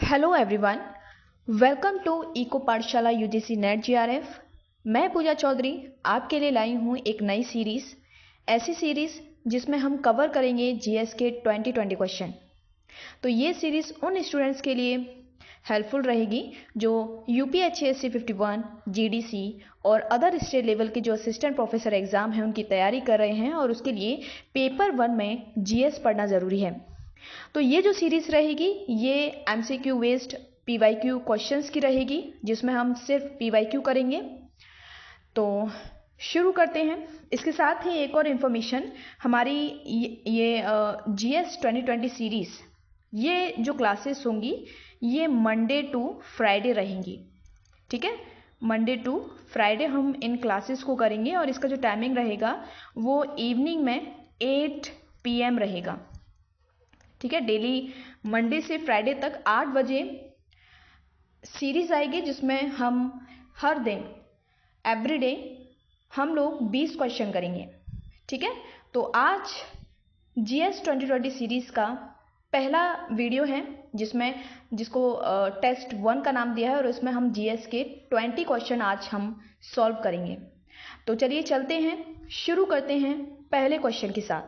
Hello everyone, welcome to eco Pathshala UGC NET JRF. मैं पूजा चौधरी आपके लिए लाई हूँ एक नई सीरीज़, ऐसी सीरीज़ जिसमें हम कवर करेंगे जीएस के 2020 क्वेश्चन। तो ये सीरीज़ उन स्टूडेंट्स के लिए हेल्पफुल रहेगी जो यूपीएचएससी 51, जीडीसी और अदर स्टेट लेवल के जो असिस्टेंट प्रोफेसर एग्ज़ाम हैं उनकी तैयारी कर रहे हैं और उसके लिए पेपर 1 में जीएस पढ़ना ज़रूरी है। तो ये जो सीरीज़ रहेगी ये एमसीक्यू बेस्ड पीवाईक्यू क्वेश्चंस की रहेगी, जिसमें हम सिर्फ पीवाईक्यू करेंगे। तो शुरू करते हैं। इसके साथ ही एक और इन्फॉर्मेशन, हमारी ये जीएस 2020 सीरीज़, ये जो क्लासेस होंगी ये मंडे टू फ्राइडे रहेंगी। ठीक है, मंडे टू फ्राइडे हम इन क्लासेस को करेंगे और इसका जो टाइमिंग रहेगा वो इवनिंग में 8 PM रहेगा। ठीक है, डेली मंडे से फ्राइडे तक 8 बजे सीरीज़ आएगी, जिसमें हम हर दिन एवरीडे हम लोग 20 क्वेश्चन करेंगे। ठीक है, तो आज जीएस 2020 सीरीज़ का पहला वीडियो है जिसको टेस्ट 1 का नाम दिया है और उसमें हम जीएस के 20 क्वेश्चन आज हम सॉल्व करेंगे। तो चलिए चलते हैं, शुरू करते हैं पहले क्वेश्चन के साथ।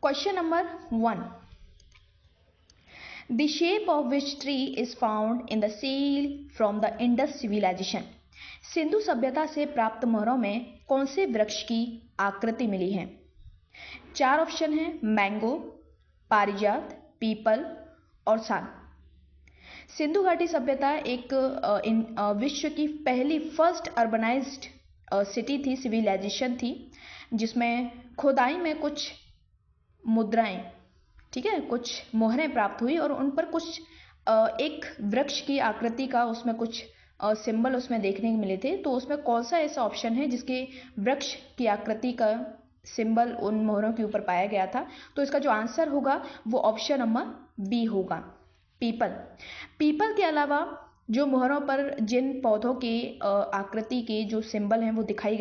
Question number 1. The shape of which tree is found in the seal from the Indus civilization? Sindhu सभ्यता से प्राप्त मोहरों में कौन से वृक्ष की आकृति मिली है? 4 ऑप्शन हैं, मैंगो, पारिजात, पीपल और साग। सिंधु घाटी सभ्यता एक विश्व की पहली फर्स्ट अर्बनाइज्ड सिटी थी, सिविलाइजेशन थी, जिसमें खुदाई में कुछ मुद्राएं, ठीक है, कुछ मोहरें प्राप्त हुई और उन पर कुछ एक वृक्ष की आकृति का उसमें कुछ सिंबल उसमें देखने को मिले थे। तो उसमें कौन सा ऐसा ऑप्शन है जिसके वृक्ष की आकृति का सिंबल उन मोहरों के ऊपर पाया गया था? तो इसका जो आंसर होगा वो ऑप्शन नंबर बी होगा, पीपल। पीपल के अलावा जो मोहरों पर जिन पौधों के आकृति के जो सिंबल हैं वो दिखाई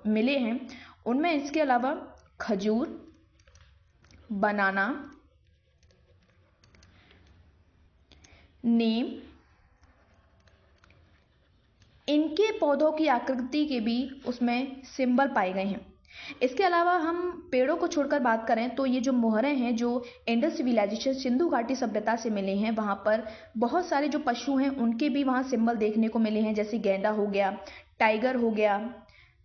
मिले हैं, उनमें इसके अलावा खजूर, बनाना, नीम, इनके पौधों की आकृति के भी उसमें सिंबल पाए गए हैं। इसके अलावा हम पेड़ों को छोड़कर बात करें तो ये जो मोहरें हैं जो इंडस सिविलाइजेशन सिंधु घाटी सभ्यता से मिले हैं, वहाँ पर बहुत सारे जो पशु हैं उनके भी वहाँ सिंबल देखने को मिले हैं, जैसे गेंडा हो गया, टाइगर हो गया,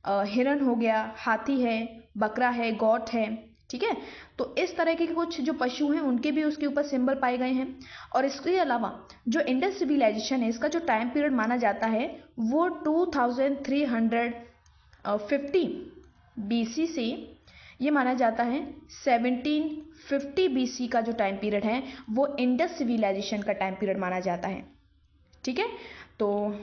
हिरन हो गया, हाथी है, बकरा है, गौट है। ठीक है, तो इस तरह के कुछ जो पशु हैं उनके भी उसके ऊपर सिंबल पाए गए हैं। और इसके अलावा जो इंडस सिविलाइजेशन है, इसका जो टाइम पीरियड माना जाता है वो 2350 BC से ये माना जाता है 1750 BC का जो टाइम पीरियड है वो इंडस सिविलाइजेशन का टाइम पीरियड माना जाता है। ठीक है, तो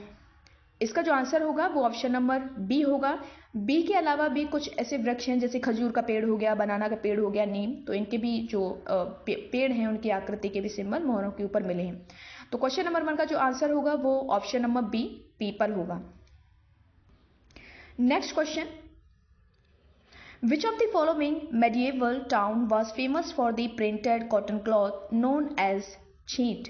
इसका जो आंसर होगा वो ऑप्शन नंबर बी होगा। बी के अलावा भी कुछ ऐसे वृक्ष हैं जैसे खजूर का पेड़ हो गया, बनाना का पेड़ हो गया, नीम, तो इनके भी जो पेड़ हैं उनकी आकृति के भी सिंबल मोहरों के ऊपर मिले हैं। तो क्वेश्चन नंबर 1 का जो आंसर होगा वो ऑप्शन नंबर बी, पीपल होगा। Next question, which of the following medieval town was famous for the printed cotton cloth known as छीट?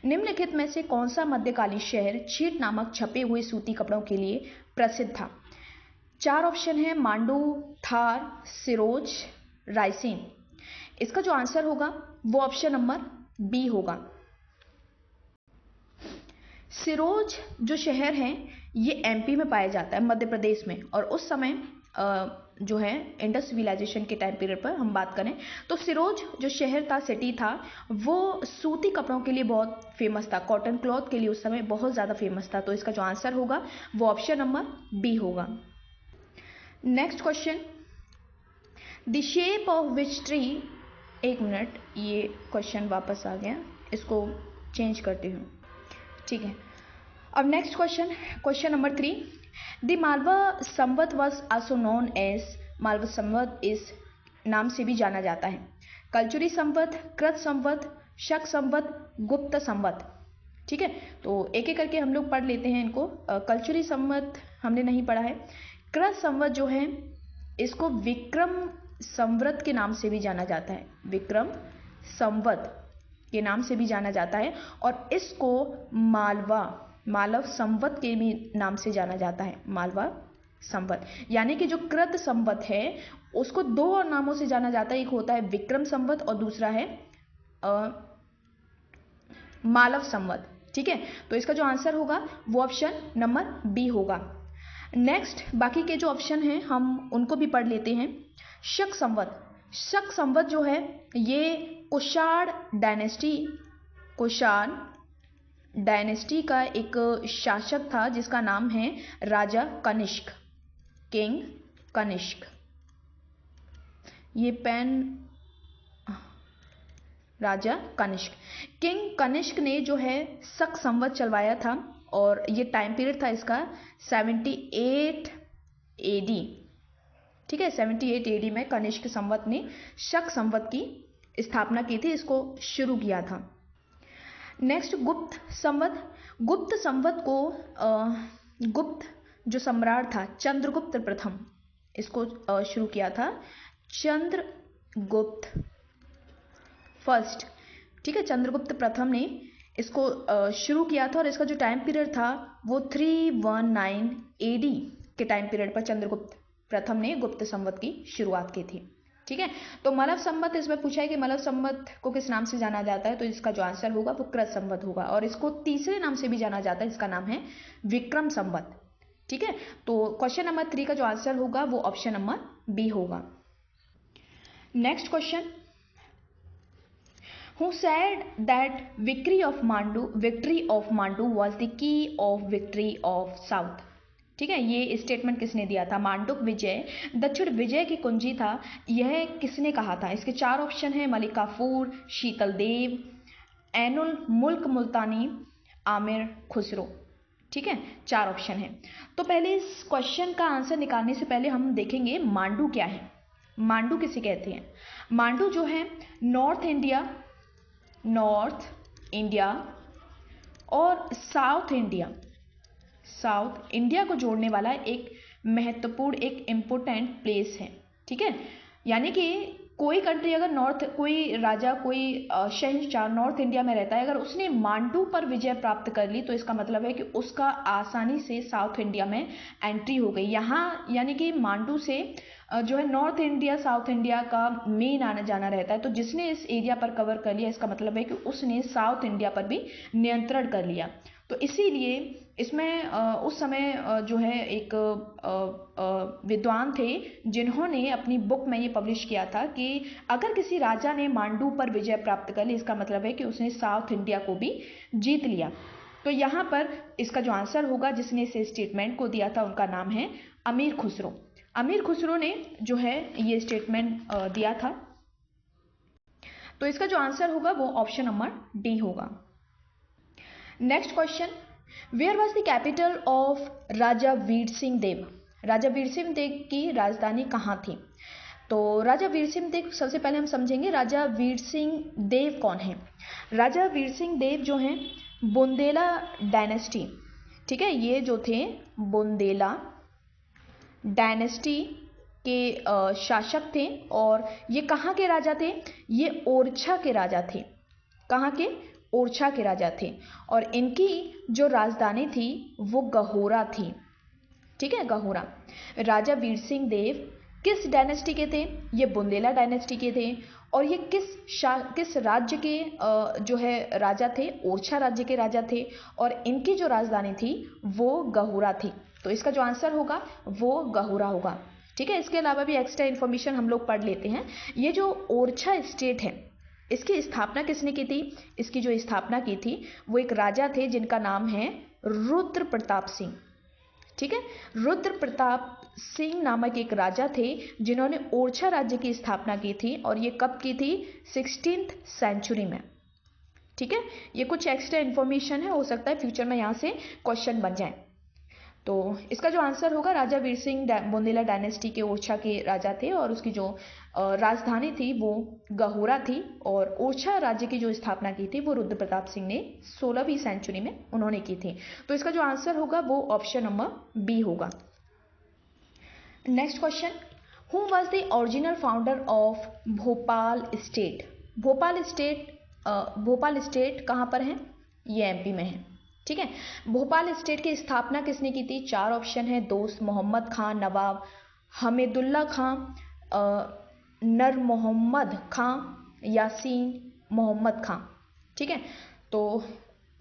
निम्नलिखित में से कौन सा मध्यकालीन शहर छीट नामक छपे हुए सूती कपड़ों के लिए प्रसिद्ध था? 4 ऑप्शन है, मांडू, थार, सिरोज, रायसेन। इसका जो आंसर होगा वो ऑप्शन नंबर बी होगा। सिरोज जो शहर है ये एमपी में पाया जाता है, मध्य प्रदेश में, और उस समय जो है इंडस सिविलाइजेशन के टाइम पीरियड पर हम बात करें तो सिरोज जो शहर था, सिटी था, वो सूती कपड़ों के लिए बहुत फेमस था, कॉटन क्लॉथ के लिए उस समय बहुत ज़्यादा फेमस था। तो इसका जो आंसर होगा वो ऑप्शन नंबर बी होगा। Next question, the shape of which tree, एक मिनट, ये क्वेश्चन वापस आ गया, इसको चेंज करती हूँ। ठीक है, अब next question, question number 3, the Malwa Samvat was also known as, Malwa Samvat इस नाम से भी जाना जाता है, कल्चुरी संवत, कृत संवत, शक संवत, गुप्त संवत। ठीक है, तो एक एक करके हम लोग पढ़ लेते हैं इनको। कल्चुरी संवत हमने नहीं पढ़ा है। कृत संवत जो है इसको विक्रम संवत के नाम से भी जाना जाता है, विक्रम संवत। के नाम से भी जाना जाता है और इसको मालव संवत के भी नाम से जाना जाता है। मालवा संवत, यानी कि जो कृत संवत है उसको दो और नामों से जाना जाता है, एक होता है विक्रम संवत और दूसरा है मालव संवत। ठीक है, तो इसका जो आंसर होगा वो ऑप्शन नंबर बी होगा। नेक्स्ट बाकी के जो ऑप्शन हैं हम उनको भी पढ़ लेते हैं। शक संवत, शक संवत जो है ये कुषाण डायनेस्टी का एक शासक था जिसका नाम है राजा कनिष्क, किंग कनिष्क। ये पेन राजा कनिष्क, किंग कनिष्क ने जो है शक संवत चलवाया था और ये टाइम पीरियड था इसका 78 एडी। ठीक है, 78 एडी में कनिष्क संवत ने शक संवत की स्थापना की थी, इसको शुरू किया था। नेक्स्ट गुप्त संवत, गुप्त संवत को गुप्त जो सम्राट था चंद्रगुप्त प्रथम, इसको शुरू किया था चंद्रगुप्त फर्स्ट। ठीक है, चंद्रगुप्त प्रथम ने इसको शुरू किया था और इसका जो टाइम पीरियड था वो 319 एडी के टाइम पीरियड पर चंद्रगुप्त प्रथम ने गुप्त संवत की शुरुआत की थी। ठीक है, तो मलव संवत इसमें पूछा है कि मलव संवत को किस नाम से जाना जाता है, तो इसका जो आंसर होगा वो कृत संवत होगा और इसको तीसरे नाम से भी जाना जाता है, इसका नाम है विक्रम संवत। ठीक है, तो क्वेश्चन नंबर 3 का जो आंसर होगा वो ऑप्शन नंबर बी होगा। Next question, who said that victory of Mandu was the key of victory of South। ठीक है, ये स्टेटमेंट किसने दिया था? मांडुक विजय दक्षिण विजय की कुंजी था, यह किसने कहा था? इसके 4 ऑप्शन है, मलिक काफूर, शीतल देव, ऐनुल मुल्क मुल्तानी, आमिर खुसरो। ठीक है, 4 ऑप्शन है। तो पहले इस क्वेश्चन का आंसर निकालने से पहले हम देखेंगे मांडू क्या है, मांडू किसे कहते हैं। मांडू जो है नॉर्थ इंडिया और साउथ इंडिया को जोड़ने वाला एक महत्वपूर्ण, एक इम्पोर्टेंट प्लेस है। ठीक है, यानी कि कोई कंट्री अगर कोई राजा, कोई शहंशाह नॉर्थ इंडिया में रहता है, अगर उसने मांडू पर विजय प्राप्त कर ली तो इसका मतलब है कि उसका आसानी से साउथ इंडिया में एंट्री हो गई। यहाँ यानी कि मांडू से जो है नॉर्थ इंडिया साउथ इंडिया का मेन आना जाना रहता है, तो जिसने इस एरिया पर कवर कर लिया इसका मतलब है कि उसने साउथ इंडिया पर भी नियंत्रण कर लिया। तो इसीलिए इसमें उस समय जो है एक विद्वान थे जिन्होंने अपनी बुक में ये पब्लिश किया था कि अगर किसी राजा ने मांडू पर विजय प्राप्त कर ली इसका मतलब है कि उसने साउथ इंडिया को भी जीत लिया। तो यहाँ पर इसका जो आंसर होगा जिसने इस स्टेटमेंट को दिया था उनका नाम है अमीर खुसरो। अमीर खुसरो ने जो है ये स्टेटमेंट दिया था, तो इसका जो आंसर होगा वो ऑप्शन नंबर डी होगा। Next question, where was the capital of Raja Veer Singh Deo. Raja Veer Singh Deo की राजधानी कहाँ थी? तो राजा वीर सिंह देव, सबसे पहले हम समझेंगे राजा वीर सिंह देव कौन है। राजा वीर सिंह देव जो हैं बुंदेला डायनेस्टी, ठीक है, ये जो थे बुंदेला डायनेस्टी के शासक थे और ये कहाँ के राजा थे? ये ओरछा के राजा थे। कहाँ के? ओरछा के राजा थे और इनकी जो राजधानी थी वो गहोरा थी। ठीक है, गहोरा। राजा वीर सिंह देव किस डायनेस्टी के थे? ये बुंदेला डायनेस्टी के थे और ये किस राज्य के जो है राजा थे? ओरछा राज्य के राजा थे और इनकी जो राजधानी थी वो गहोरा थी। तो इसका जो आंसर होगा वो गहोरा होगा। ठीक है, इसके अलावा भी एक्स्ट्रा इन्फॉर्मेशन हम लोग पढ़ लेते हैं। ये जो ओरछा स्टेट है इसकी स्थापना किसने की थी? इसकी जो स्थापना की थी वो एक राजा थे जिनका नाम है रुद्र प्रताप सिंह। ठीक है, रुद्र प्रताप सिंह नामक एक राजा थे जिन्होंने ओरछा राज्य की स्थापना की थी और ये कब की थी? 16th सेंचुरी में। ठीक है, ये कुछ एक्स्ट्रा इन्फॉर्मेशन है, हो सकता है फ्यूचर में यहाँ से क्वेश्चन बन जाए। तो इसका जो आंसर होगा राजा वीर सिंह बुंदेला डायनेस्टी के ओरछा के राजा थे और उसकी जो राजधानी थी वो गहोरा थी और ओरछा राज्य की जो स्थापना की थी वो रुद्र प्रताप सिंह ने 16वीं सेंचुरी में उन्होंने की थी। तो इसका जो आंसर होगा वो ऑप्शन नंबर बी होगा। Next question, who was the original founder of Bhopal state. Bhopal state Bhopal state कहाँ पर है? ये एमपी में है। ठीक है, भोपाल स्टेट की स्थापना किसने की थी? 4 ऑप्शन है, दोस्त मोहम्मद खां, नवाब हमीदुल्ला खां, नर मोहम्मद खां, यासीन मोहम्मद खां। ठीक है, तो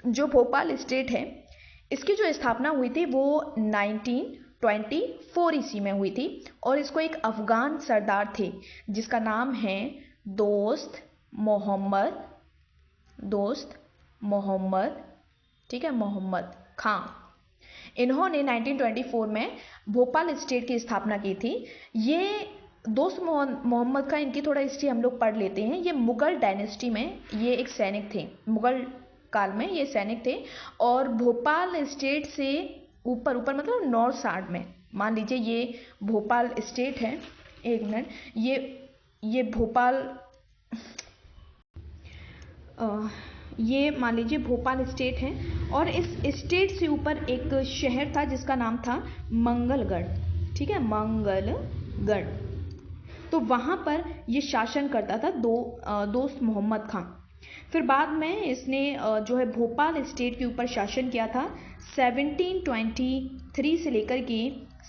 जो भोपाल स्टेट है इसकी जो स्थापना हुई थी वो 1924 ईस्वी में हुई थी और इसको एक अफगान सरदार थे जिसका नाम है दोस्त मोहम्मद, ठीक है, मोहम्मद खां। इन्होंने 1924 में भोपाल स्टेट की स्थापना की थी। ये दोस्त मोहम्मद खां, इनकी थोड़ा हिस्ट्री हम लोग पढ़ लेते हैं। ये मुगल डायनेस्टी में ये एक सैनिक थे, मुगल काल में ये सैनिक थे और भोपाल स्टेट से ऊपर मतलब नॉर्थ साइड में, मान लीजिए ये भोपाल स्टेट है, एक मिनट, ये भोपाल, ये मान लीजिए भोपाल स्टेट है और इस स्टेट से ऊपर एक शहर था जिसका नाम था मंगलगढ़। ठीक है, मंगलगढ़। तो वहाँ पर ये शासन करता था दोस्त मोहम्मद खां। फिर बाद में इसने जो है भोपाल स्टेट के ऊपर शासन किया था 1723 से लेकर के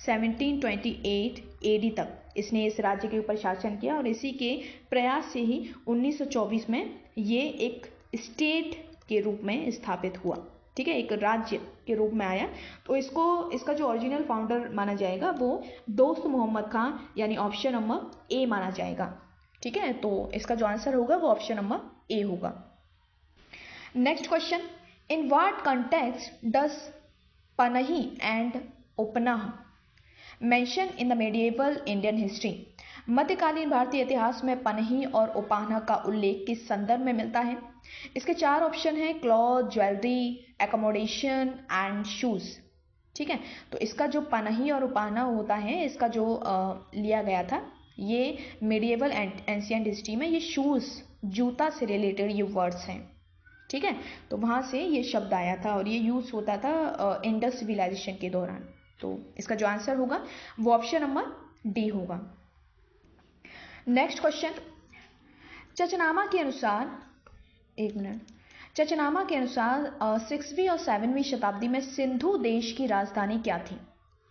1728 एडी तक इसने इस राज्य के ऊपर शासन किया और इसी के प्रयास से ही 1924 में ये एक स्टेट के रूप में स्थापित हुआ। ठीक है, एक राज्य के रूप में आया। तो इसका जो ओरिजिनल फाउंडर माना जाएगा वो दोस्त मोहम्मद खां, यानी ऑप्शन नंबर ए माना जाएगा। ठीक है, तो इसका जो आंसर होगा वो ऑप्शन नंबर ए होगा। Next question, in what context does Panahi and Upnah mention in the medieval Indian history? मध्यकालीन भारतीय इतिहास में पनही और उपान्ह का उल्लेख किस संदर्भ में मिलता है? इसके 4 ऑप्शन हैं, cloth, jewellery, accommodation and shoes. ठीक है, तो इसका जो पनही और उपान्ह होता है, इसका जो लिया गया था ये मेडिएवल एंशिएंट हिस्ट्री में, ये शूज, जूता से रिलेटेड ये वर्ड्स हैं। ठीक है, तो वहाँ से ये शब्द आया था और ये यूज होता था इंडस सिविलाइजेशन के दौरान। तो इसका जो आंसर होगा वो ऑप्शन नंबर डी होगा। नेक्स्ट क्वेश्चन, चचनामा के अनुसार, एक मिनट, चचनामा के अनुसार 6वीं और 7वीं शताब्दी में सिंधु देश की राजधानी क्या थी?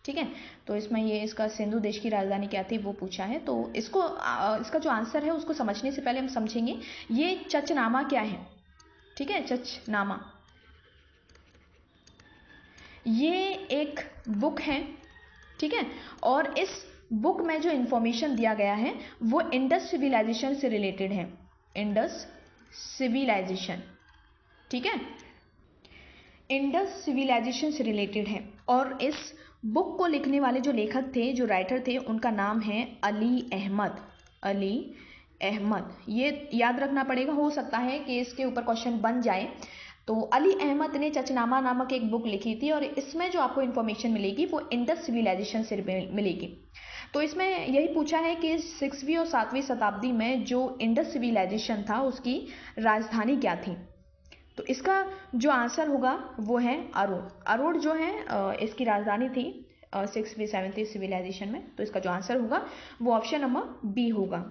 ठीक है, तो इसमें ये इसका सिंधु देश की राजधानी क्या थी वो पूछा है। तो इसका जो आंसर है उसको समझने से पहले हम समझेंगे ये चचनामा क्या है। ठीक है, चचनामा ये एक बुक है। ठीक है, और इस बुक में जो इंफॉर्मेशन दिया गया है वो इंडस सिविलाइजेशन से रिलेटेड है, इंडस सिविलाइजेशन। ठीक है, इंडस सिविलाइजेशन से रिलेटेड है और इस बुक को लिखने वाले जो लेखक थे, जो राइटर थे, उनका नाम है अली अहमद। ये याद रखना पड़ेगा, हो सकता है कि इसके ऊपर क्वेश्चन बन जाए। तो अली अहमद ने चचनामा नामक एक बुक लिखी थी और इसमें जो आपको इन्फॉर्मेशन मिलेगी वो इंडस सिविलाइजेशन से मिलेगी। तो इसमें यही पूछा है कि 6वीं और 7वीं शताब्दी में जो इंडस सिविलाइजेशन था उसकी राजधानी क्या थी? तो इसका जो आंसर होगा वो है अरोड़ जो है इसकी राजधानी थी 6वीं 7वीं सिविलाइजेशन में। तो इसका जो आंसर होगा वो ऑप्शन नंबर बी होगा।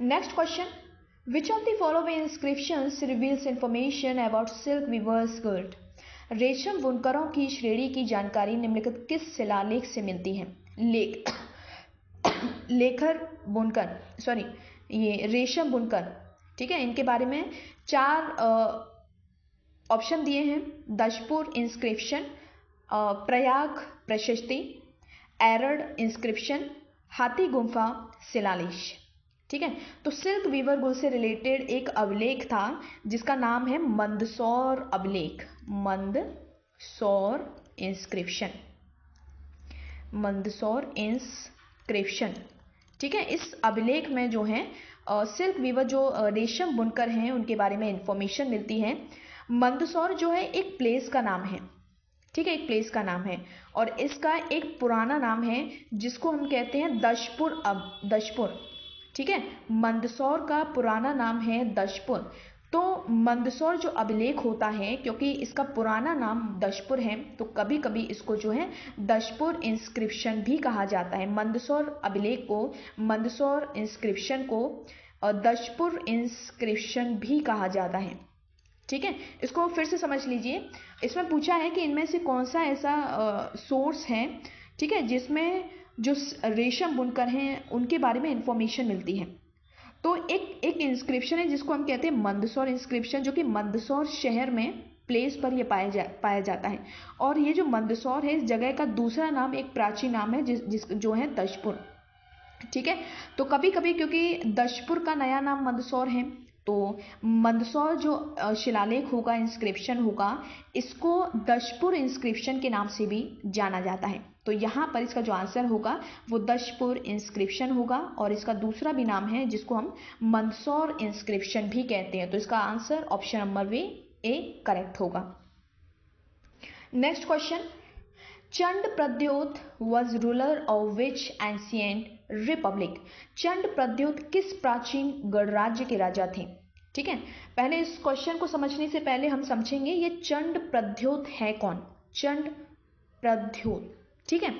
Next question, which of the following inscriptions reveals information about silk weavers guild? रेशम बुनकरों की श्रेणी की जानकारी निम्नलिखित किस शिलालेख से मिलती है? रेशम बुनकर। ठीक है, इनके बारे में 4 ऑप्शन दिए हैं, दशपुर इंस्क्रिप्शन, प्रयाग प्रशस्ति, एरड इंस्क्रिप्शन, हाथी गुम्फा शिलालेख। ठीक है, तो सिल्क वीवर गुल से रिलेटेड एक अभिलेख था जिसका नाम है मंदसौर अभिलेख, मंदसौर इंस्क्रिप्शन। ठीक है, इस अभिलेख में जो है सिल्क वीवर जो रेशम बुनकर हैं उनके बारे में इंफॉर्मेशन मिलती है। मंदसौर जो है एक प्लेस का नाम है। ठीक है, एक प्लेस का नाम है और इसका एक पुराना नाम है जिसको हम कहते हैं दशपुर। ठीक है, मंदसौर का पुराना नाम है दशपुर। तो मंदसौर जो अभिलेख होता है, क्योंकि इसका पुराना नाम दशपुर है तो कभी कभी इसको जो है दशपुर इंस्क्रिप्शन भी कहा जाता है। मंदसौर अभिलेख को, मंदसौर इंस्क्रिप्शन को और दशपुर इंस्क्रिप्शन भी कहा जाता है। ठीक है, इसको फिर से समझ लीजिए। इसमें पूछा है कि इनमें से कौन सा ऐसा सोर्स है, ठीक है, जिसमें जो रेशम बुनकर हैं उनके बारे में इंफॉर्मेशन मिलती है। तो एक इंस्क्रिप्शन है जिसको हम कहते हैं मंदसौर इंस्क्रिप्शन, जो कि मंदसौर शहर में प्लेस पर ये पाया जाता है। और ये जो मंदसौर है, इस जगह का दूसरा नाम, एक प्राचीन नाम है जिस जो है दशपुर। ठीक है, तो कभी कभी क्योंकि दशपुर का नया नाम मंदसौर है, तो मंदसौर जो शिलालेख होगा, इंस्क्रिप्शन होगा, इसको दशपुर इंस्क्रिप्शन के नाम से भी जाना जाता है। तो यहाँ पर इसका जो आंसर होगा वो दशपुर इंस्क्रिप्शन होगा, और इसका दूसरा भी नाम है जिसको हम मंदसौर इंस्क्रिप्शन भी कहते हैं। तो इसका answer option number A correct होगा। Next question, Chanda Pradyota was ruler of which ancient republic? Chanda Pradyota किस प्राचीन गणराज्य के राजा थे? ठीक है, पहले इस क्वेश्चन को समझने से पहले हम समझेंगे ये चंड प्रद्योत है कौन। चंड प्रद्योत, ठीक है,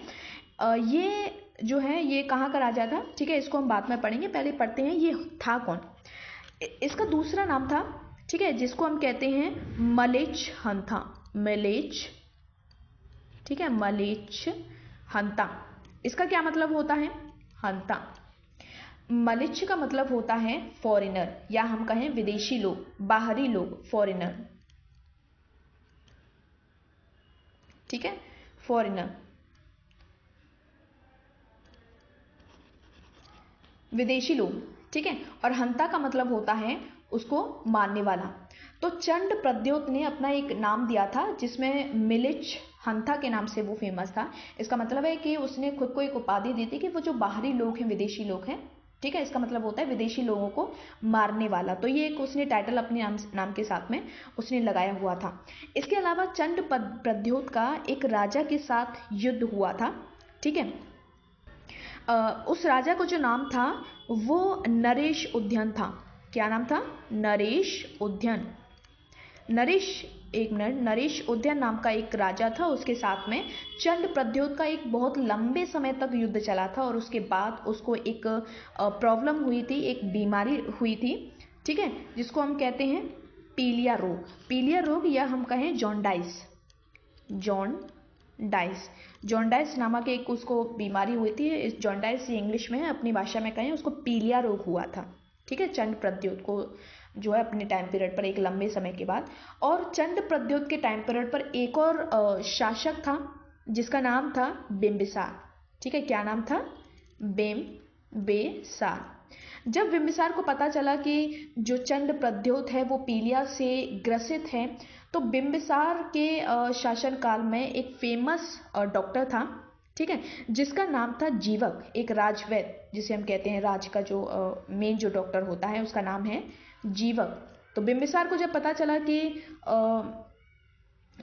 ये जो है ये कहाँ का राजा था? ठीक है, इसको हम बाद में पढ़ेंगे, पहले पढ़ते हैं ये था कौन। इसका दूसरा नाम था, ठीक है, जिसको हम कहते हैं मलेच्छ हंता। मलेच्छ, ठीक है, मलेच्छ हंता। इसका क्या मतलब होता है? हंता। मलेच्छ का मतलब होता है फॉरेनर, या हम कहें विदेशी लोग, बाहरी लोग, फॉरेनर। ठीक है, फॉरेनर, विदेशी लोग। ठीक है, और हंता का मतलब होता है उसको मारने वाला। तो चंड प्रद्योत ने अपना एक नाम दिया था जिसमें मिलिच हंथा के नाम से वो फेमस था। इसका मतलब है कि उसने खुद को एक उपाधि दी थी कि वो जो बाहरी लोग हैं, विदेशी लोग हैं, ठीक है, इसका मतलब होता है विदेशी लोगों को मारने वाला। तो ये एक उसने टाइटल अपने नाम के साथ में उसने लगाया हुआ था। इसके अलावा चंड प्रद्योत का एक राजा के साथ युद्ध हुआ था। ठीक है, उस राजा को जो नाम था वो नरेश उद्यन था। क्या नाम था? नरेश उद्यन। नरेश उद्यन नाम का एक राजा था, उसके साथ में चंड प्रद्योत का एक बहुत लंबे समय तक युद्ध चला था, और उसके बाद उसको एक प्रॉब्लम हुई थी, एक बीमारी हुई थी, ठीक है, जिसको हम कहते हैं पीलिया रोग। पीलिया रोग, या हम कहें जॉन्डाइस। जॉन्डाइस नामक एक उसको बीमारी हुई थी। इस जॉन्डाइस इंग्लिश में, अपनी भाषा में कहें उसको पीलिया रोग हुआ था। ठीक है, चंड प्रद्योत को जो है अपने टाइम पीरियड पर, एक लंबे समय के बाद। और चंड प्रद्योत के टाइम पीरियड पर एक और शासक था जिसका नाम था बिंबिसार। ठीक है, क्या नाम था? बिंबिसार। जब बिंबिसार को पता चला कि जो चंड प्रद्योत है वो पीलिया से ग्रसित है, तो बिंबिसार के शासनकाल में एक फेमस डॉक्टर था, ठीक है, जिसका नाम था जीवक, एक राजवैद्य जिसे हम कहते हैं, राज का जो मेन जो डॉक्टर होता है उसका नाम है जीवक। तो बिंबिसार को जब पता चला कि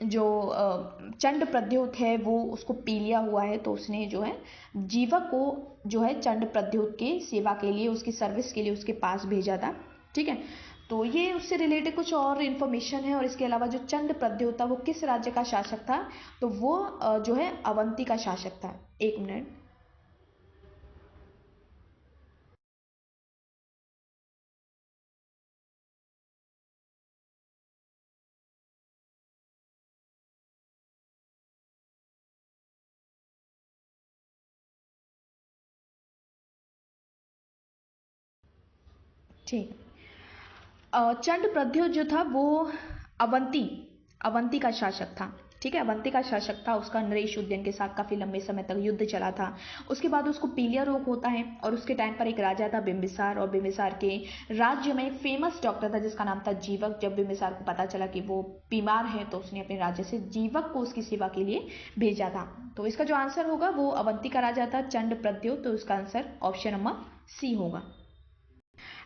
जो चंड प्रद्योत है वो उसको पीलिया हुआ है, तो उसने जो है जीवक को जो है चंड प्रद्योत के सेवा के लिए, उसकी सर्विस के लिए उसके पास भेजा था। ठीक है, तो ये उससे रिलेटेड कुछ और इन्फॉर्मेशन है। और इसके अलावा जो चंड प्रद्योत था वो किस राज्य का शासक था? तो वो जो है अवंती का शासक था। एक मिनट, ठीक। चंड प्रद्योत जो था वो अवंती का शासक था। ठीक है, अवंती का शासक था। उसका नरेश उद्यन के साथ काफी लंबे समय तक युद्ध चला था। उसके बाद उसको पीलिया रोग होता है, और उसके टाइम पर एक राजा था बिंबिसार, और बिंबिसार के राज्य में एक फेमस डॉक्टर था जिसका नाम था जीवक। जब बिंबिसार को पता चला कि वो बीमार है, तो उसने अपने राज्य से जीवक को उसकी सेवा के लिए भेजा था। तो इसका जो आंसर होगा वो अवंती का राजा था चंड प्रद्योत, तो इसका आंसर ऑप्शन नंबर सी होगा।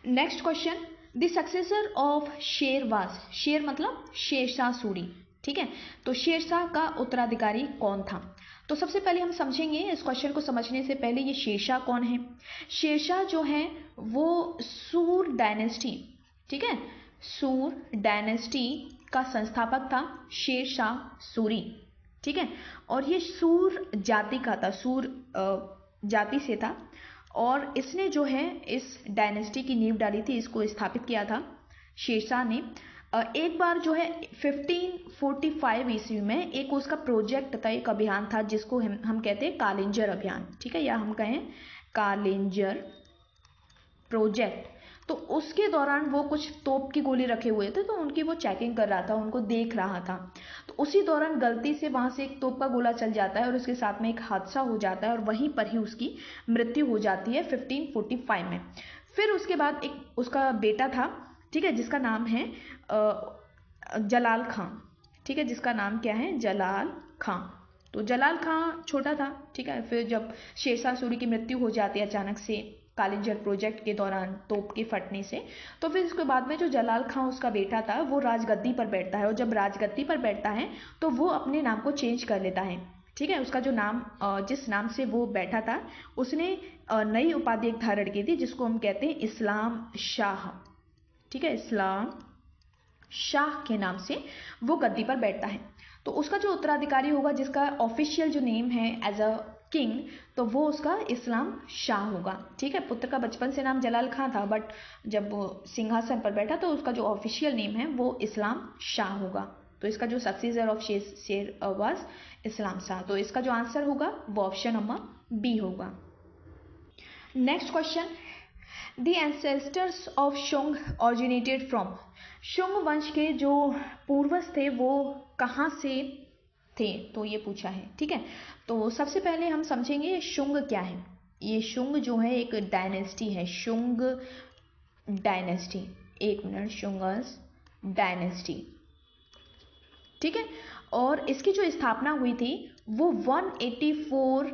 Next question, the successor of शेरवास। शेर मतलब शेरशाह सूरी। ठीक है, तो शेरशाह का उत्तराधिकारी कौन था? तो सबसे पहले हम समझेंगे, इस क्वेश्चन को समझने से पहले, ये शेरशाह कौन है। शेरशाह जो है वो सूर डायनेस्टी, ठीक है, सूर डायनेस्टी का संस्थापक था शेरशाह सूरी। ठीक है, और ये सूर जाति का था, सूर जाति से था। और इसने जो है इस डायनेस्टी की नींव डाली थी, इसको स्थापित किया था शेरशाह ने। एक बार जो है 1545 ईस्वी में एक उसका प्रोजेक्ट था, एक अभियान था जिसको हम कहते हैं कालिंजर अभियान, ठीक है, या हम कहें कालिंजर प्रोजेक्ट। तो उसके दौरान वो कुछ तोप की गोली रखे हुए थे, तो उनकी वो चेकिंग कर रहा था, उनको देख रहा था। तो उसी दौरान गलती से वहाँ से एक तोप का गोला चल जाता है और उसके साथ में एक हादसा हो जाता है और वहीं पर ही उसकी मृत्यु हो जाती है 1545 में। फिर उसके बाद एक उसका बेटा था, ठीक है, जिसका नाम है जलाल खां, ठीक है, जिसका नाम क्या है, जलाल खां। तो जलाल खां छोटा था, ठीक है। फिर जब शेरशाह सूरी की मृत्यु हो जाती है अचानक से कालिंजर प्रोजेक्ट के दौरान तोप के फटने से, तो फिर इसके बाद में जो जलाल खां उसका बेटा था वो राजगद्दी पर बैठता है, और जब राजगद्दी पर बैठता है तो वो अपने नाम को चेंज कर लेता है, ठीक है। उसका जो नाम, जिस नाम से वो बैठा था, उसने नई उपाधि एक धारण की थी जिसको हम कहते हैं इस्लाम शाह, ठीक है, इस्लाम शाह के नाम से वो गद्दी पर बैठता है। तो उसका जो उत्तराधिकारी होगा, जिसका ऑफिशियल जो नेम है एज अ किंग, तो वो उसका इस्लाम शाह होगा, ठीक है। पुत्र का बचपन से नाम जलाल खां था, बट जब वो सिंहासन पर बैठा तो उसका जो ऑफिशियल नेम है वो इस्लाम शाह होगा। तो इसका जो सक्सेसर ऑफ शेर वाज इस्लाम शाह। तो इसका जो आंसर होगा वो ऑप्शन नंबर बी होगा। Next question, the ancestors of Shunga originated from. Shunga वंश के जो पूर्वज थे वो कहाँ से थे, तो ये पूछा है, ठीक है। तो सबसे पहले हम समझेंगे शुंग क्या है। ये शुंग जो है एक डायनेस्टी है, शुंग डायनेस्टी, एक मिनट, शुंगस डायनेस्टी, ठीक है। और इसकी जो स्थापना हुई थी वो 184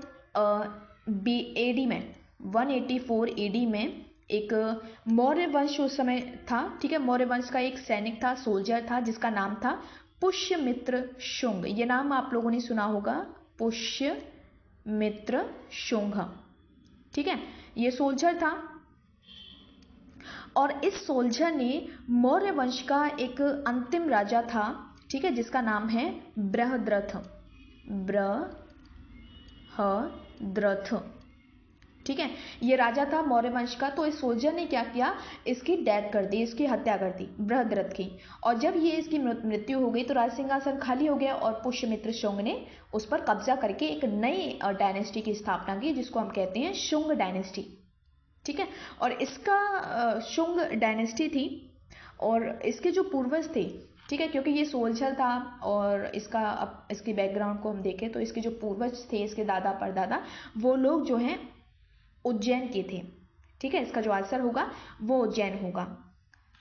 AD में, 184 AD में एक मौर्य वंश उस समय था, ठीक है। मौर्य वंश का एक सैनिक था, सोल्जर था, जिसका नाम था पुष्यमित्र शुंग। ये नाम आप लोगों ने सुना होगा, पुष्यमित्र शुंग, ठीक है। ये सोल्जर था और इस सोल्जर ने मौर्य वंश का एक अंतिम राजा था, ठीक है, जिसका नाम है बृहद्रथ, बृहद्रथ, ठीक है। ये राजा था मौर्य वंश का। तो इस सोल्जर ने क्या किया, इसकी डेथ कर दी, इसकी हत्या कर दी बृहद्रथ की। और जब ये इसकी मृत्यु हो गई तो राज सिंहासन खाली हो गया और पुष्यमित्र शुंग ने उस पर कब्जा करके एक नई डायनेस्टी की स्थापना की, जिसको हम कहते हैं शुंग डायनेस्टी, ठीक है। और इसका शुंग डायनेस्टी थी और इसके जो पूर्वज थे, ठीक है, क्योंकि ये सोल्जर था और इसका, अब इसकी बैकग्राउंड को हम देखें तो इसके जो पूर्वज थे, इसके दादा परदादा, वो लोग जो हैं उज्जैन के थे, ठीक है। इसका जो आंसर होगा वो उज्जैन होगा।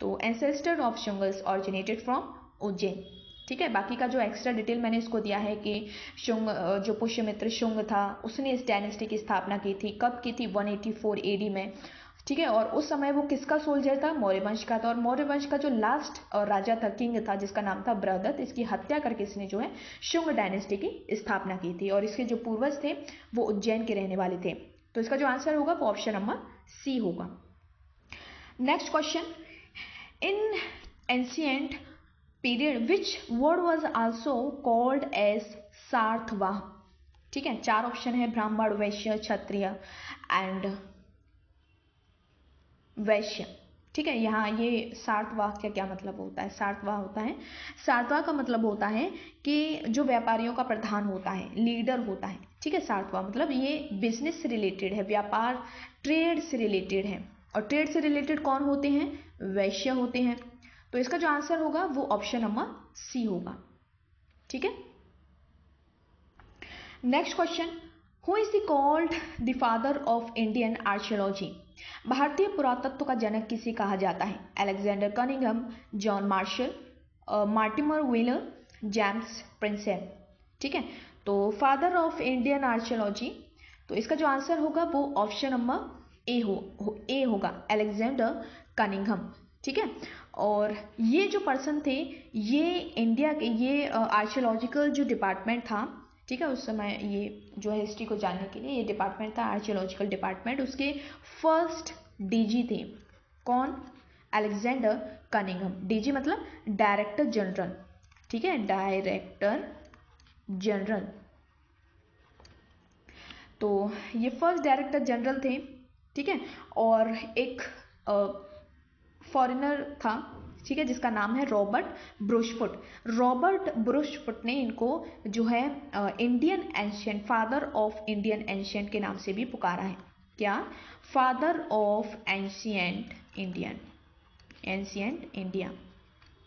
तो ancestor of Shungas originated from Ujjain, ठीक है। बाकी का जो एक्स्ट्रा डिटेल मैंने इसको दिया है कि शुंग, जो पुष्यमित्र शुंग था, उसने इस डायनेस्टी की स्थापना की थी, कब की थी, 184 AD में, ठीक है। और उस समय वो किसका सोल्जर था, मौर्य वंश का था। और मौर्य वंश का जो लास्ट राजा था, किंग था, जिसका नाम था बृहद्रथ, इसकी हत्या करके इसने जो है शुंग डायनेस्टी की स्थापना की थी। और इसके जो पूर्वज थे वो उज्जैन के रहने वाले थे। तो इसका जो आंसर होगा वो ऑप्शन नंबर सी होगा। Next question, in ancient period which word was also called as Sarthavaha, ठीक है। चार ऑप्शन है, ब्राह्मण, वैश्य, क्षत्रिय एंड वैश्य, ठीक है। यहाँ ये सार्थवाह का क्या मतलब होता है, सार्थवाह होता है, सार्थवाह का मतलब होता है कि जो व्यापारियों का प्रधान होता है, लीडर होता है, ठीक है। सार्थवाह मतलब ये बिजनेस से रिलेटेड है, व्यापार ट्रेड से रिलेटेड है। और ट्रेड से रिलेटेड कौन होते हैं, वैश्य होते हैं। तो इसका जो आंसर होगा वो ऑप्शन नंबर सी होगा, ठीक है। Next question, who is the called the father of Indian archaeology. भारतीय पुरातत्व का जनक किसे कहा जाता है, Alexander Cunningham, John Marshall, Mortimer wheeler, James Prinsep, ठीक है। तो फादर ऑफ इंडियन आर्कियोलॉजी, तो इसका जो आंसर होगा वो ऑप्शन नंबर ए होगा, अलेक्जेंडर कनिंघम, ठीक है। और ये जो पर्सन थे, ये इंडिया के, ये आर्कियोलॉजिकल जो डिपार्टमेंट था, ठीक है, उस समय ये जो है हिस्ट्री को जानने के लिए ये डिपार्टमेंट था, आर्कियोलॉजिकल डिपार्टमेंट, उसके फर्स्ट डीजी थे। कौन, अलेक्जेंडर कनिंघम। डीजी मतलब डायरेक्टर जनरल, ठीक है, डायरेक्टर जनरल। तो ये फर्स्ट डायरेक्टर जनरल थे, ठीक है। और एक फॉरेनर था, ठीक है, जिसका नाम है रॉबर्ट ब्रुशफुट। रॉबर्ट ब्रुशफुट ने इनको जो है Indian ancient, father of Indian ancient के नाम से भी पुकारा है। क्या? Father of ancient Indian, ancient India,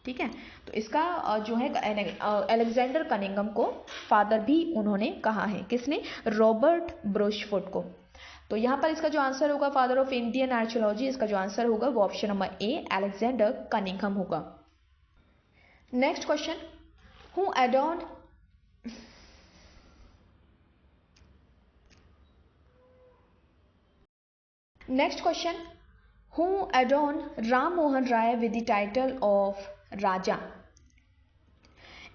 ठीक है। तो इसका जो है अलेक्जेंडर कनिंघम को फादर भी उन्होंने कहा है। किसने? रॉबर्ट ब्रुशफुट को। तो यहाँ पर इसका जो आंसर होगा फादर ऑफ इंडियन आर्कियोलॉजी, इसका जो आंसर होगा वो option number A Alexander Cunningham होगा। Next question, who adorn next question, who adorn Ram Mohan Roy with the title of Raja?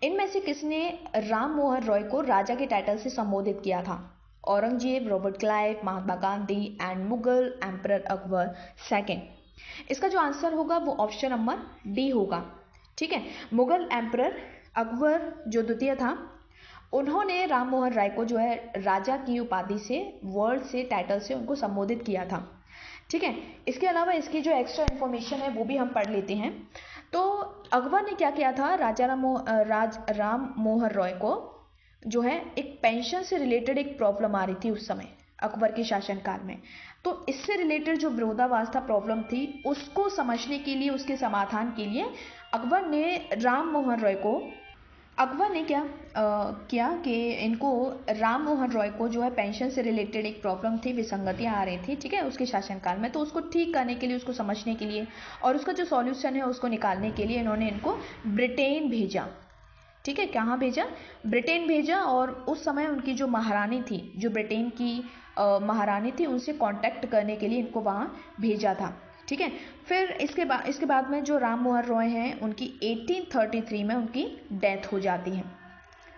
इनमें से किसने राम मोहन रॉय को राजा के टाइटल से संबोधित किया था? Aurangzeb, Robert Clive, Mahatma Gandhi and Mughal emperor Akbar second. इसका जो आंसर होगा वो ऑप्शन नंबर डी होगा, ठीक है। मुगल एम्परर अकबर जो द्वितीय था, उन्होंने राम मोहन राय को जो है राजा की उपाधि से, वर्ड से, टाइटल से उनको संबोधित किया था, ठीक है। इसके अलावा इसकी जो एक्स्ट्रा इन्फॉर्मेशन है वो भी हम पढ़ लेते हैं। तो अकबर ने क्या किया था, राम मोहन रॉय को जो है एक पेंशन से रिलेटेड एक प्रॉब्लम आ रही थी उस समय अकबर के शासनकाल में। तो इससे रिलेटेड जो विरोधाभास था, प्रॉब्लम थी, उसको समझने के लिए, उसके समाधान के लिए अकबर ने राम मोहन रॉय को, अकबर ने क्या किया कि इनको, राम मोहन रॉय को जो है पेंशन से रिलेटेड एक प्रॉब्लम थी, विसंगतियां आ रही थी, ठीक है, उसके शासनकाल में। तो उसको ठीक करने के लिए, उसको समझने के लिए और उसका जो सॉल्यूशन है उसको निकालने के लिए इन्होंने इनको ब्रिटेन भेजा, ठीक है। कहाँ भेजा? ब्रिटेन भेजा। और उस समय उनकी जो महारानी थी, जो ब्रिटेन की महारानी थी, उनसे कांटेक्ट करने के लिए इनको वहाँ भेजा था, ठीक है। फिर इसके बाद में जो राम मोहन रॉय हैं, उनकी 1833 में उनकी डेथ हो जाती है,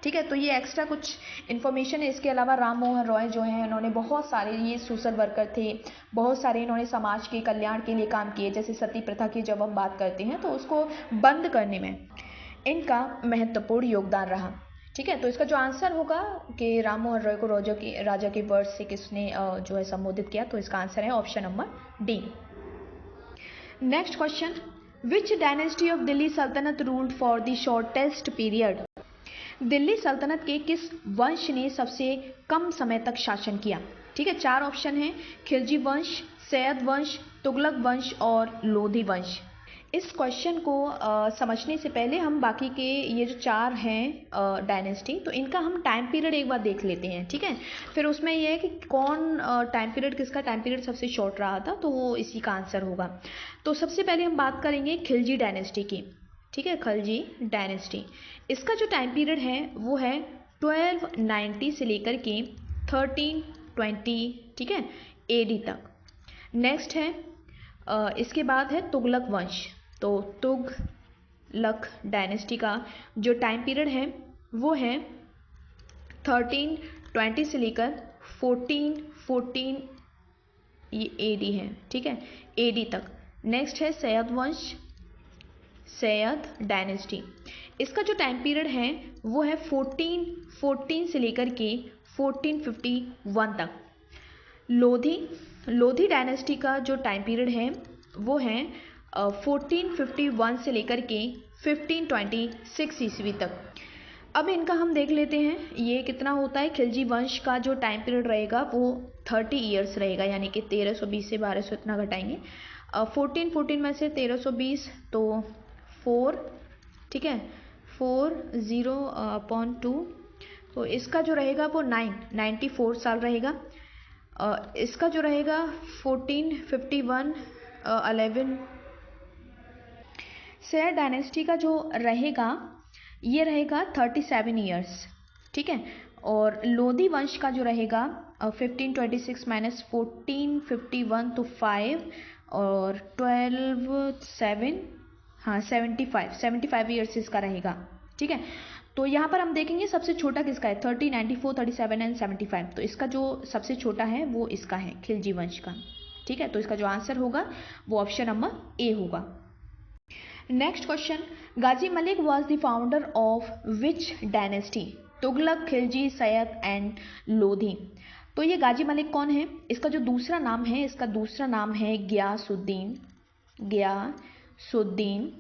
ठीक है। तो ये एक्स्ट्रा कुछ इन्फॉर्मेशन है। इसके अलावा राम मोहन रॉय जो हैं, इन्होंने बहुत सारे, ये सोशल वर्कर थे, बहुत सारे इन्होंने समाज के कल्याण के लिए काम किए। जैसे सती प्रथा की जब हम बात करते हैं तो उसको बंद करने में इनका महत्वपूर्ण योगदान रहा, ठीक है। तो इसका जो आंसर होगा कि राम मोहन रॉय को राजा के वर्ड से किसने जो है संबोधित किया, तो इसका आंसर है option number D. Next question, which dynasty of Delhi सल्तनत ruled for the shortest period? Delhi सल्तनत के किस वंश ने सबसे कम समय तक शासन किया? ठीक है, चार ऑप्शन हैं, खिलजी वंश, सैयद वंश, तुगलक वंश और लोधी वंश। इस क्वेश्चन को समझने से पहले हम बाकी के ये जो चार हैं डायनेस्टी, तो इनका हम टाइम पीरियड एक बार देख लेते हैं, ठीक है। फिर उसमें ये है कि कौन टाइम पीरियड, किसका टाइम पीरियड सबसे शॉर्ट रहा था, तो वो इसी का आंसर होगा। तो सबसे पहले हम बात करेंगे खिलजी डायनेस्टी की, ठीक है, खिलजी डायनेस्टी। इसका जो टाइम पीरियड है वो है 1290 से लेकर के 1320, ठीक है, AD तक। नेक्स्ट है इसके बाद है तुगलक वंश। तो तुगलक डायनेस्टी का जो टाइम पीरियड है वो है 1320 से लेकर 1414, ये AD है, ठीक है, AD तक। नेक्स्ट है सैयद वंश, सैयद डायनेस्टी। इसका जो टाइम पीरियड है वो है 1414 से लेकर के 1451 तक। लोधी डायनेस्टी का जो टाइम पीरियड है वो है 1451 से लेकर के 1526 ईस्वी तक। अब इनका हम देख लेते हैं, ये कितना होता है। खिलजी वंश का जो टाइम पीरियड रहेगा वो 30 ईयर्स रहेगा, यानी कि 1320 से 1200 इतना घटाएंगे। 1414 में से 1320 तो 4, ठीक है, 40/2, तो इसका जो रहेगा वो 94 साल रहेगा। इसका जो रहेगा 1451 11, सैयद डायनेस्टी का जो रहेगा ये रहेगा 37 ईयर्स, ठीक है। और लोधी वंश का जो रहेगा 1526 माइनस 1451 तो 5 और 12 7, हाँ 75 ईयर्स इसका रहेगा, ठीक है। तो यहाँ पर हम देखेंगे सबसे छोटा किसका है, 30, 94, 37 एंड 75। तो इसका जो सबसे छोटा है वो इसका है, खिलजी वंश का, ठीक है। तो इसका जो आंसर होगा वो ऑप्शन नंबर ए होगा। Next question, Ghazi Malik was the founder of which dynasty? Tughlaq, Khilji, Syed and Lodhi. तो ये गाजी मलिक कौन है? इसका जो दूसरा नाम है, इसका दूसरा नाम है गियासुद्दीन, गियासुद्दीन,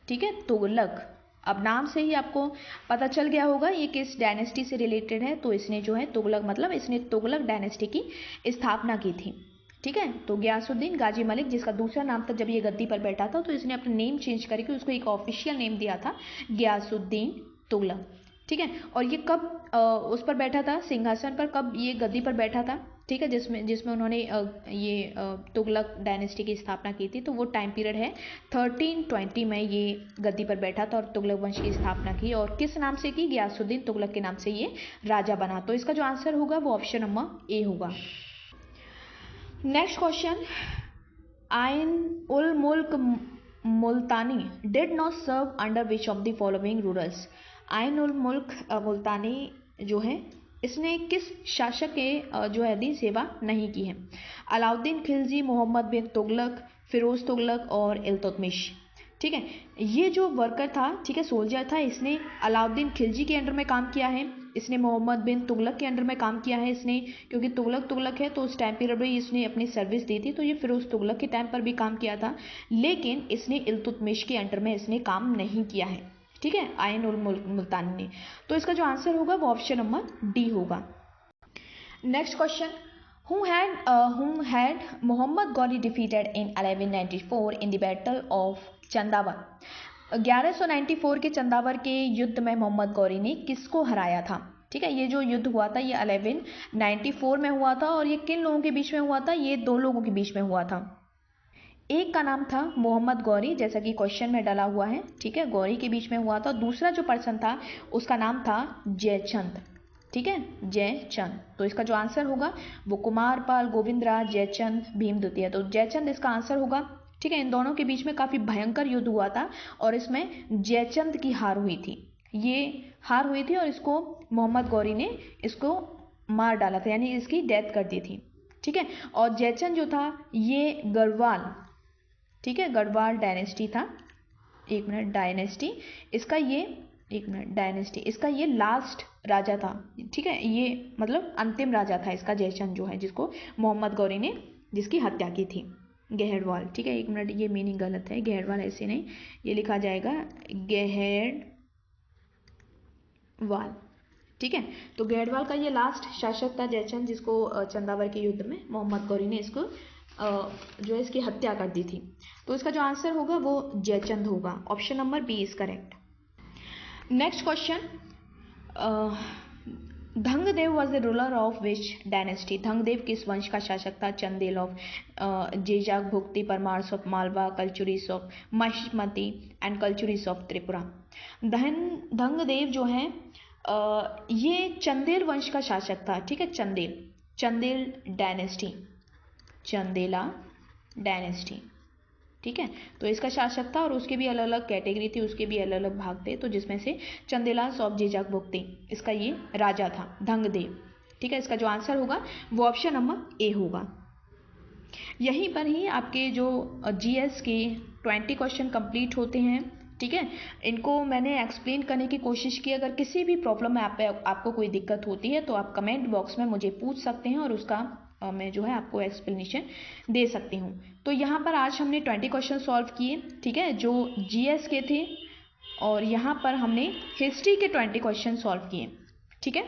ठीक है, तुगलक। अब नाम से ही आपको पता चल गया होगा ये किस डायनेस्टी से रिलेटेड है। तो इसने जो है तुगलक, मतलब इसने तुगलक डायनेस्टी की स्थापना की थी, ठीक है। तो गियासुद्दीन गाजी मलिक, जिसका दूसरा नाम था, जब ये गद्दी पर बैठा था तो इसने अपना नेम चेंज करके उसको एक ऑफिशियल नेम दिया था, गियासुद्दीन तुगलक, ठीक है। और ये कब उस पर बैठा था, सिंहासन पर, कब ये गद्दी पर बैठा था, ठीक है, जिसमें उन्होंने ये तुगलक डायनेस्टी की स्थापना की थी। तो वो टाइम पीरियड है 1320 में ये गद्दी पर बैठा था और तुगलक वंश की स्थापना की। और किस नाम से की? गियासुद्दीन तुगलक के नाम से ये राजा बना। तो इसका जो आंसर होगा वो ऑप्शन नंबर ए होगा। Next question, Ain ul Mulk Multani did not serve under which of the following rulers. Ain ul Mulk मुल्तानी जो है, इसने किस शासक के जो है सेवा नहीं की है? अलाउद्दीन खिलजी, मोहम्मद बिन तुगलक, फिरोज तुगलक और इल्तुतमिश, ठीक है। ये जो वर्कर था, ठीक है, सोल्जर था, इसने अलाउद्दीन खिलजी के अंडर में काम किया है, इसने मोहम्मद बिन तुगलक के अंडर में काम किया है इसने, क्योंकि तुगलक है तो उस टाइम पीरियड में इसने अपनी सर्विस दी थी। तो ये फिरोज तुगलक के टाइम पर भी काम किया था, लेकिन इसने इल्तुतमिश के अंडर में इसने काम नहीं किया है, ठीक है, आइन उल मुल्तानी ने। तो इसका जो आंसर होगा वो ऑप्शन नंबर डी होगा। Next question, whom had Muhammad Ghori defeated in 1194 in the Battle of Chandawar. 1194 के चंदावर के युद्ध में मोहम्मद गौरी ने किसको हराया था? ठीक है, ये जो युद्ध हुआ था ये 1194 में हुआ था। और ये किन लोगों के बीच में हुआ था? ये दो लोगों के बीच में हुआ था। एक का नाम था मोहम्मद गौरी, जैसा कि क्वेश्चन में डाला हुआ है, ठीक है, गौरी के बीच में हुआ था। दूसरा जो पर्सन था उसका नाम था जयचंद, ठीक है, जयचंद। तो इसका जो आंसर होगा वो कुमारपाल, गोविंदराज, जयचंद, भीम द्वितीय। तो जयचंद इसका आंसर होगा, ठीक है। इन दोनों के बीच में काफी भयंकर युद्ध हुआ था और इसमें जयचंद की हार हुई थी, ये हार हुई थी और इसको मोहम्मद गौरी ने इसको मार डाला था, यानी इसकी डेथ कर दी थी, ठीक है। और जयचंद जो था ये गढ़वाल, ठीक है, गढ़वाल डायनेस्टी था, एक मिनट, डायनेस्टी इसका ये, एक मिनट, डायनेस्टी इसका ये लास्ट राजा था, ठीक है, ये मतलब अंतिम राजा था इसका, जयचंद जो है, जिसको मोहम्मद गौरी ने जिसकी हत्या की थी। गहरवाल, ठीक है, एक मिनट, ये मीनिंग गलत है, गहरवाल ऐसे नहीं, ये लिखा जाएगा गहरवाल, ठीक है। तो गहरवाल का ये लास्ट शासक था जयचंद, जिसको चंदावर के युद्ध में मोहम्मद गौरी ने इसको जो है इसकी हत्या कर दी थी। तो इसका जो आंसर होगा वो जयचंद होगा, option number B is correct. Next question, Dhangdev was the ruler of which dynasty. Dhangdev किस वंश का शासक था? Chandel of Jejak Bhukti, Parmars of Malwa, Kalchuris of Mahishmati and Kalchuris of Tripura. Dhangdev जो है ये चंदेल वंश का शासक था, ठीक है, चंदेल डायनेस्टी, चंदेला डायनेस्टी, ठीक है। तो इसका शासक था और उसके भी अलग अलग कैटेगरी थी, उसके भी अलग अलग भाग थे। तो जिसमें से चंदेलास ऑफ जेजाक भुक्ति इसका ये राजा था, धंगदेव, ठीक है। इसका जो आंसर होगा वो ऑप्शन नंबर ए होगा। यहीं पर ही आपके जो जीएस के 20 क्वेश्चन कंप्लीट होते हैं, ठीक है। इनको मैंने एक्सप्लेन करने की कोशिश की। अगर किसी भी प्रॉब्लम में आपको कोई दिक्कत होती है तो आप कमेंट बॉक्स में मुझे पूछ सकते हैं और उसका मैं जो है आपको एक्सप्लेनेशन दे सकती हूँ। तो यहाँ पर आज हमने 20 क्वेश्चन सॉल्व किए, ठीक है, जो जीएस के थे, और यहाँ पर हमने हिस्ट्री के 20 क्वेश्चन सॉल्व किए, ठीक है।